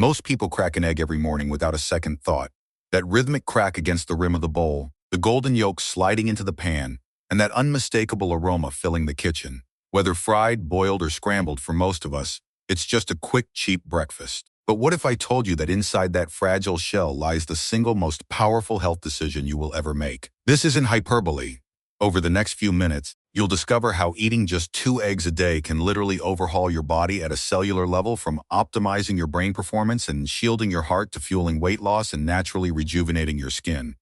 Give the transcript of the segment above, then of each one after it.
Most people crack an egg every morning without a second thought. That rhythmic crack against the rim of the bowl, the golden yolk sliding into the pan, and that unmistakable aroma filling the kitchen. Whether fried, boiled, or scrambled for most of us, it's just a quick, cheap breakfast. But what if I told you that inside that fragile shell lies the single most powerful health decision you will ever make? This isn't hyperbole. Over the next few minutes, you'll discover how eating just 2 eggs a day can literally overhaul your body at a cellular level, from optimizing your brain performance and shielding your heart to fueling weight loss and naturally rejuvenating your skin.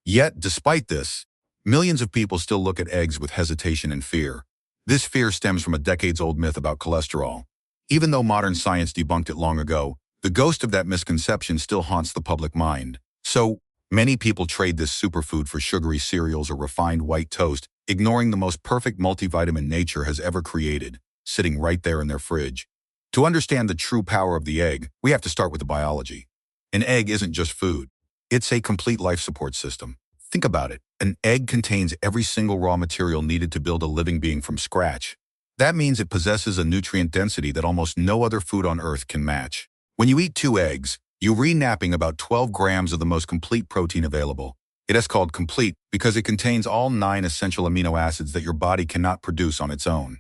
Yet, despite this, millions of people still look at eggs with hesitation and fear. This fear stems from a decades-old myth about cholesterol. Even though modern science debunked it long ago, the ghost of that misconception still haunts the public mind. So, many people trade this superfood for sugary cereals or refined white toast, ignoring the most perfect multivitamin nature has ever created, sitting right there in their fridge. To understand the true power of the egg, we have to start with the biology. An egg isn't just food. It's a complete life support system. Think about it. An egg contains every single raw material needed to build a living being from scratch. That means it possesses a nutrient density that almost no other food on Earth can match. When you eat 2 eggs, you're re-napping about 12 grams of the most complete protein available. It is called complete because it contains all 9 essential amino acids that your body cannot produce on its own.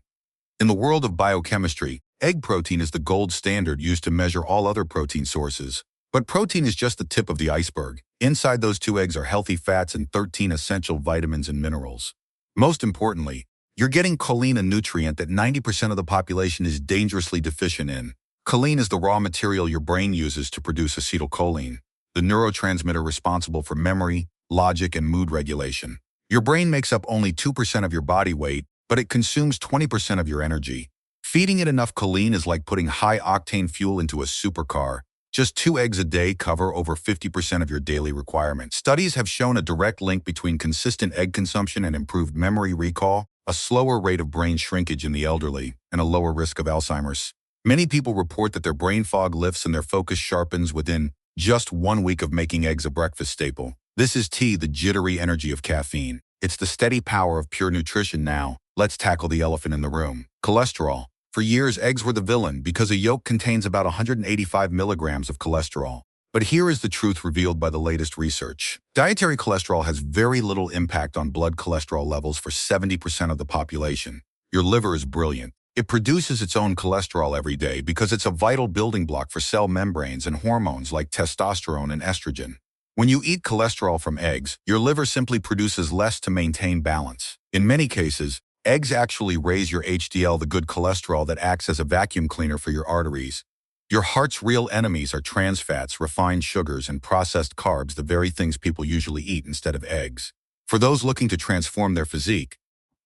In the world of biochemistry, egg protein is the gold standard used to measure all other protein sources. But protein is just the tip of the iceberg. Inside those 2 eggs are healthy fats and 13 essential vitamins and minerals. Most importantly, you're getting choline, a nutrient that 90% of the population is dangerously deficient in. Choline is the raw material your brain uses to produce acetylcholine, the neurotransmitter responsible for memory, logic, and mood regulation. Your brain makes up only 2% of your body weight, but it consumes 20% of your energy. Feeding it enough choline is like putting high-octane fuel into a supercar. Just 2 eggs a day cover over 50% of your daily requirements. Studies have shown a direct link between consistent egg consumption and improved memory recall, a slower rate of brain shrinkage in the elderly, and a lower risk of Alzheimer's. Many people report that their brain fog lifts and their focus sharpens within just 1 week of making eggs a breakfast staple. This is the jittery energy of caffeine. It's the steady power of pure nutrition. Now, let's tackle the elephant in the room: cholesterol. For years, eggs were the villain because a yolk contains about 185 milligrams of cholesterol. But here is the truth revealed by the latest research. Dietary cholesterol has very little impact on blood cholesterol levels for 70% of the population. Your liver is brilliant. It produces its own cholesterol every day because it's a vital building block for cell membranes and hormones like testosterone and estrogen. When you eat cholesterol from eggs, your liver simply produces less to maintain balance. In many cases, eggs actually raise your HDL, the good cholesterol that acts as a vacuum cleaner for your arteries. Your heart's real enemies are trans fats, refined sugars, and processed carbs, the very things people usually eat instead of eggs. For those looking to transform their physique,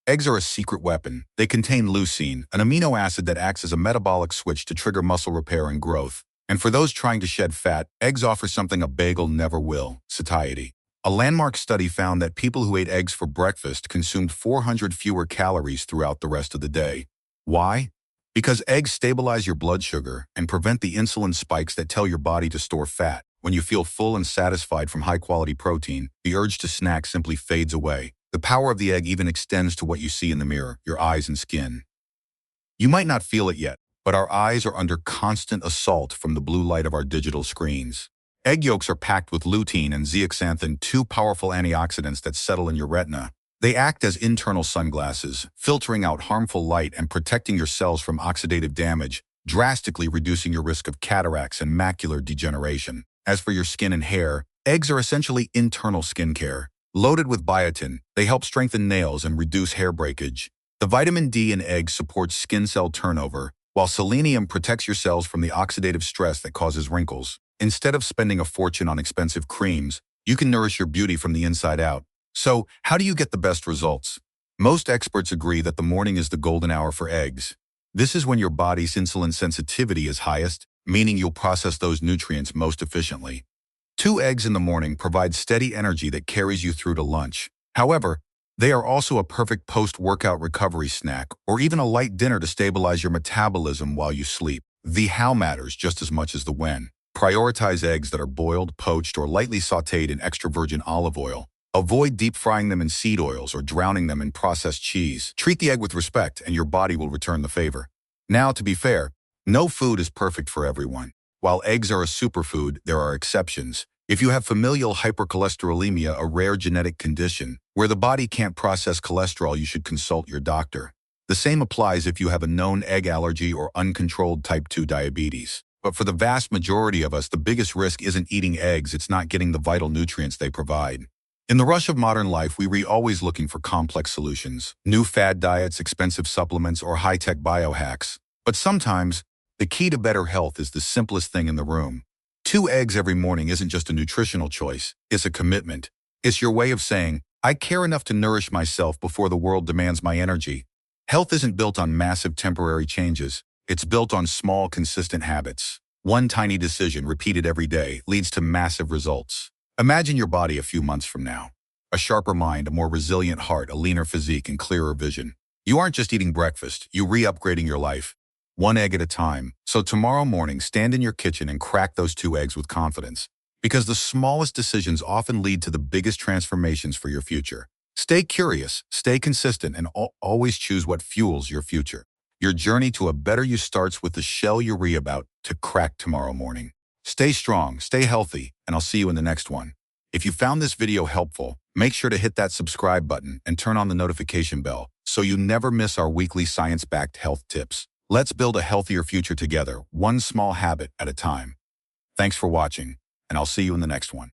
eggs are a secret weapon. They contain leucine, an amino acid that acts as a metabolic switch to trigger muscle repair and growth. And for those trying to shed fat, eggs offer something a bagel never will: satiety. A landmark study found that people who ate eggs for breakfast consumed 400 fewer calories throughout the rest of the day. Why? Because eggs stabilize your blood sugar and prevent the insulin spikes that tell your body to store fat. When you feel full and satisfied from high-quality protein, the urge to snack simply fades away. The power of the egg even extends to what you see in the mirror, your eyes and skin. You might not feel it yet, but our eyes are under constant assault from the blue light of our digital screens. Egg yolks are packed with lutein and zeaxanthin, 2 powerful antioxidants that settle in your retina. They act as internal sunglasses, filtering out harmful light and protecting your cells from oxidative damage, drastically reducing your risk of cataracts and macular degeneration. As for your skin and hair, eggs are essentially internal skincare. Loaded with biotin, they help strengthen nails and reduce hair breakage. The vitamin D in eggs supports skin cell turnover, while selenium protects your cells from the oxidative stress that causes wrinkles. Instead of spending a fortune on expensive creams, you can nourish your beauty from the inside out. So, how do you get the best results? Most experts agree that the morning is the golden hour for eggs. This is when your body's insulin sensitivity is highest, meaning you'll process those nutrients most efficiently. 2 eggs in the morning provide steady energy that carries you through to lunch. However, they are also a perfect post-workout recovery snack, or even a light dinner to stabilize your metabolism while you sleep. The how matters just as much as the when. Prioritize eggs that are boiled, poached, or lightly sautéed in extra virgin olive oil. Avoid deep frying them in seed oils or drowning them in processed cheese. Treat the egg with respect and your body will return the favor. Now, to be fair, no food is perfect for everyone. While eggs are a superfood, there are exceptions. If you have familial hypercholesterolemia, a rare genetic condition where the body can't process cholesterol, you should consult your doctor. The same applies if you have a known egg allergy or uncontrolled type 2 diabetes. But for the vast majority of us, the biggest risk isn't eating eggs, it's not getting the vital nutrients they provide. In the rush of modern life, we're always looking for complex solutions, new fad diets, expensive supplements, or high-tech biohacks. But sometimes, the key to better health is the simplest thing in the room. 2 eggs every morning isn't just a nutritional choice, it's a commitment. It's your way of saying, I care enough to nourish myself before the world demands my energy. Health isn't built on massive temporary changes, it's built on small, consistent habits. One tiny decision repeated every day leads to massive results. Imagine your body a few months from now. A sharper mind, a more resilient heart, a leaner physique, and clearer vision. You aren't just eating breakfast, you're re-upgrading your life. 1 egg at a time. So tomorrow morning, stand in your kitchen and crack those 2 eggs with confidence. Because the smallest decisions often lead to the biggest transformations for your future. Stay curious, stay consistent, and always choose what fuels your future. Your journey to a better you starts with the shell you're about to crack tomorrow morning. Stay strong, stay healthy, and I'll see you in the next one. If you found this video helpful, make sure to hit that subscribe button and turn on the notification bell so you never miss our weekly science-backed health tips. Let's build a healthier future together, one small habit at a time. Thanks for watching, and I'll see you in the next one.